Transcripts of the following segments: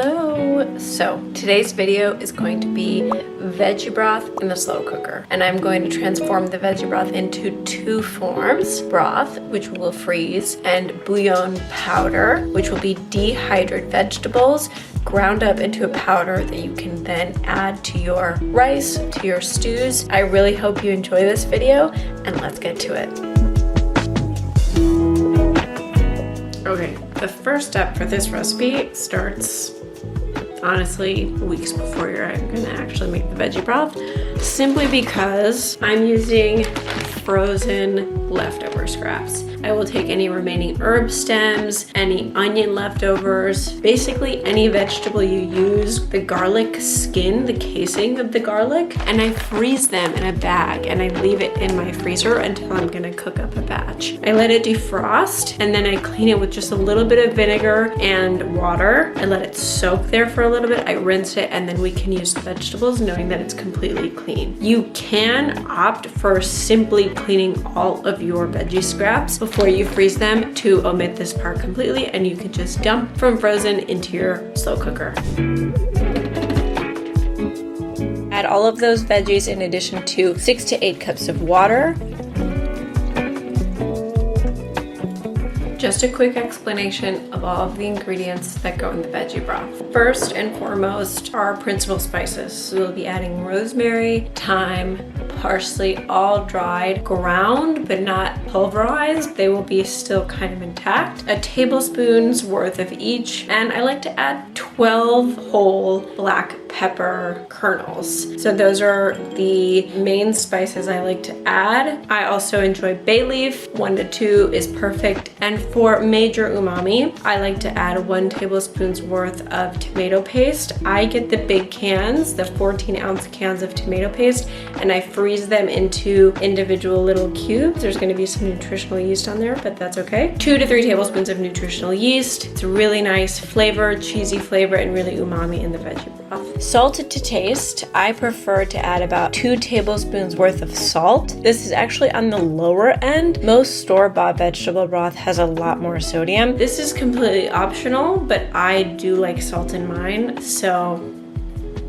Hello! So today's video is going to be veggie broth in the slow cooker, and I'm going to transform the veggie broth into two forms: broth, which will freeze, and bouillon powder, which will be dehydrated vegetables ground up into a powder that you can then add to your rice, to your stews. I really hope you enjoy this video, and let's get to it. Okay, the first step for this recipe starts honestly weeks before you're gonna actually make the veggie broth, simply because I'm using frozen leftover scraps. I will take any remaining herb stems, any onion leftovers, basically any vegetable you use, the garlic skin, the casing of the garlic, and I freeze them in a bag and I leave it in my freezer until I'm gonna cook up a batch. I let it defrost and then I clean it with just a little bit of vinegar and water. I let it soak there for a little bit. I rinse it and then we can use the vegetables knowing that it's completely clean. You can opt for simply cleaning all of your veggie scraps before you freeze them to omit this part completely, and you can just dump from frozen into your slow cooker. Add all of those veggies in addition to 6 to 8 cups of water. Just a quick explanation of all of the ingredients that go in the veggie broth. First and foremost are principal spices. So we'll be adding rosemary, thyme, parsley, all dried, ground but not pulverized. They will be still kind of intact. A tablespoon's worth of each, and I like to add 12 whole black pepper kernels. So those are the main spices I like to add. I also enjoy bay leaf. 1 to 2 is perfect. And for major umami, I like to add 1 tablespoon's worth of tomato paste. I get the big cans, the 14-ounce cans of tomato paste, and I freeze them into individual little cubes. There's going to be some nutritional yeast on there, but that's okay. 2 to 3 tablespoons of nutritional yeast. It's a really nice flavor, cheesy flavor, and really umami in the veggie broth. Salted to taste, I prefer to add about 2 tablespoons worth of salt. This is actually on the lower end. Most store-bought vegetable broth has a lot more sodium. This is completely optional, but I do like salt in mine, so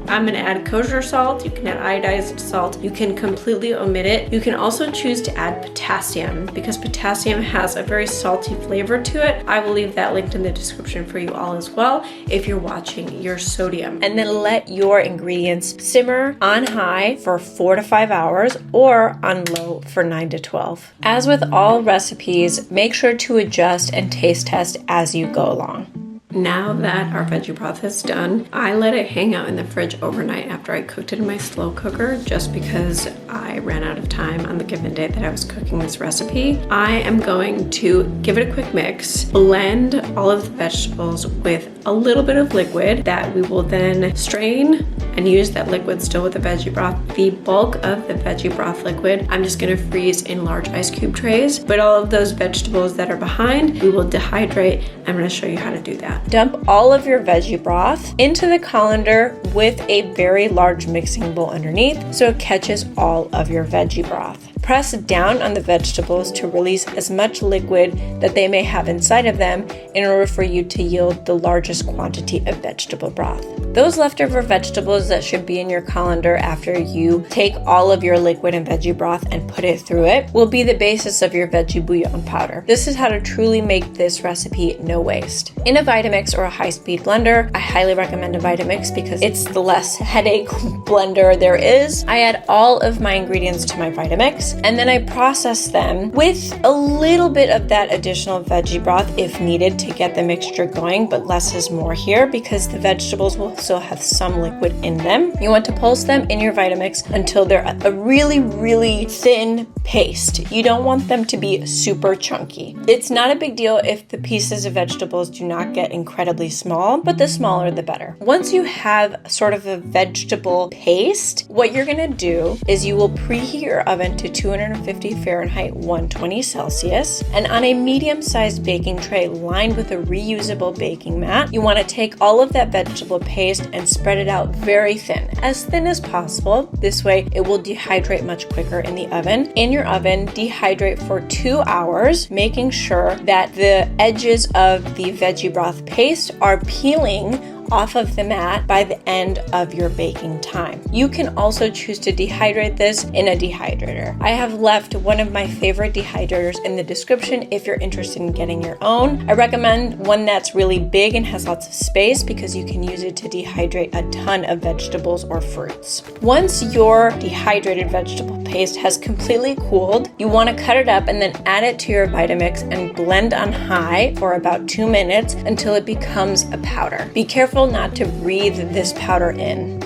I'm gonna add kosher salt. You can add iodized salt. You can completely omit it. You can also choose to add potassium because potassium has a very salty flavor to it. I will leave that linked in the description for you all as well if you're watching your sodium. And then let your ingredients simmer on high for 4 to 5 hours or on low for 9 to 12. As with all recipes, make sure to adjust and taste test as you go along. Now that our veggie broth is done, I let it hang out in the fridge overnight after I cooked it in my slow cooker just because I ran out of time on the given day that I was cooking this recipe. I am going to give it a quick mix, blend all of the vegetables with a little bit of liquid that we will then strain and use that liquid still with the veggie broth. The bulk of the veggie broth liquid, I'm just gonna freeze in large ice cube trays, but all of those vegetables that are behind, we will dehydrate. I'm gonna show you how to do that. Dump all of your veggie broth into the colander with a very large mixing bowl underneath so it catches all of your veggie broth. Press down on the vegetables to release as much liquid that they may have inside of them in order for you to yield the largest quantity of vegetable broth. Those leftover vegetables that should be in your colander after you take all of your liquid and veggie broth and put it through it will be the basis of your veggie bouillon powder. This is how to truly make this recipe no waste. In a Vitamix or a high-speed blender, I highly recommend a Vitamix because it's the less headache blender there is. I add all of my ingredients to my Vitamix and then I process them with a little bit of that additional veggie broth if needed to get the mixture going, but less is more here because the vegetables will still have some liquid in them. You want to pulse them in your Vitamix until they're a really, really thin paste. You don't want them to be super chunky. It's not a big deal if the pieces of vegetables do not get incredibly small, but the smaller the better. Once you have sort of a vegetable paste, what you're gonna do is you will preheat your oven to 250 Fahrenheit, 120 Celsius, and on a medium-sized baking tray lined with a reusable baking mat, you want to take all of that vegetable paste and spread it out very thin as possible. This way it will dehydrate much quicker in the oven. In your oven, dehydrate for 2 hours, making sure that the edges of the veggie broth paste are peeling off of the mat by the end of your baking time. You can also choose to dehydrate this in a dehydrator. I have left one of my favorite dehydrators in the description if you're interested in getting your own. I recommend one that's really big and has lots of space because you can use it to dehydrate a ton of vegetables or fruits. Once your dehydrated vegetable paste has completely cooled, you want to cut it up and then add it to your Vitamix and blend on high for about 2 minutes until it becomes a powder. Be careful not to breathe this powder in.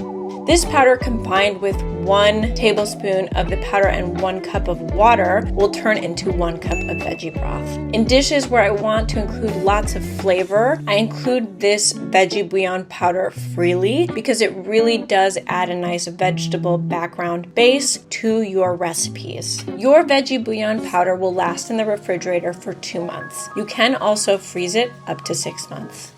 This powder combined with 1 tablespoon of the powder and 1 cup of water will turn into 1 cup of veggie broth. In dishes where I want to include lots of flavor, I include this veggie bouillon powder freely because it really does add a nice vegetable background base to your recipes. Your veggie bouillon powder will last in the refrigerator for 2 months. You can also freeze it up to 6 months.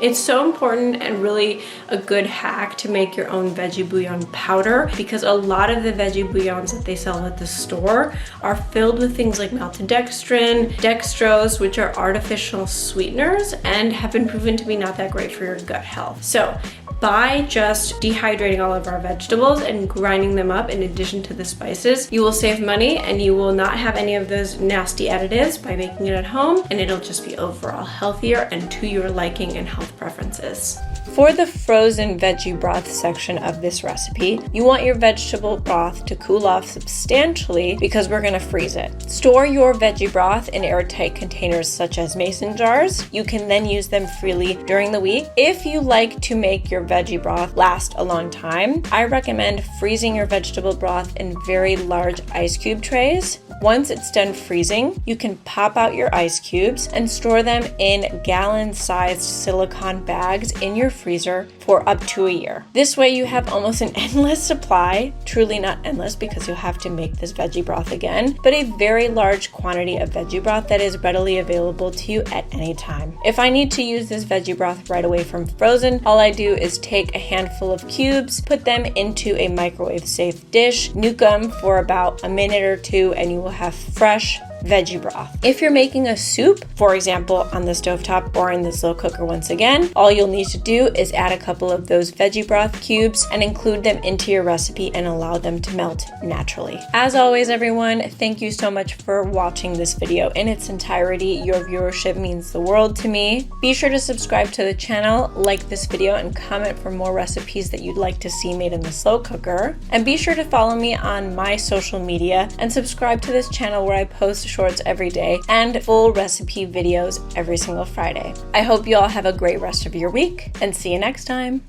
It's so important and really a good hack to make your own veggie bouillon powder because a lot of the veggie bouillons that they sell at the store are filled with things like maltodextrin, dextrose, which are artificial sweeteners and have been proven to be not that great for your gut health. So by just dehydrating all of our vegetables and grinding them up in addition to the spices, you will save money and you will not have any of those nasty additives by making it at home, and it'll just be overall healthier and to your liking and health preferences. For the frozen veggie broth section of this recipe, you want your vegetable broth to cool off substantially because we're going to freeze it. Store your veggie broth in airtight containers such as mason jars. You can then use them freely during the week. If you like to make your veggie broth last a long time, I recommend freezing your vegetable broth in very large ice cube trays. Once it's done freezing, you can pop out your ice cubes and store them in gallon-sized silicone bags in your freezer for up to a year. This way you have almost an endless supply, truly not endless because you'll have to make this veggie broth again, but a very large quantity of veggie broth that is readily available to you at any time. If I need to use this veggie broth right away from frozen, all I do is take a handful of cubes, put them into a microwave-safe dish, nuke them for about a minute or 2, and you will have fresh veggie broth. If you're making a soup, for example, on the stovetop or in the slow cooker once again, all you'll need to do is add a couple of those veggie broth cubes and include them into your recipe and allow them to melt naturally. As always, everyone, thank you so much for watching this video in its entirety. Your viewership means the world to me. Be sure to subscribe to the channel, like this video, and comment for more recipes that you'd like to see made in the slow cooker. And be sure to follow me on my social media and subscribe to this channel where I post shorts every day and full recipe videos every single Friday. I hope you all have a great rest of your week and see you next time.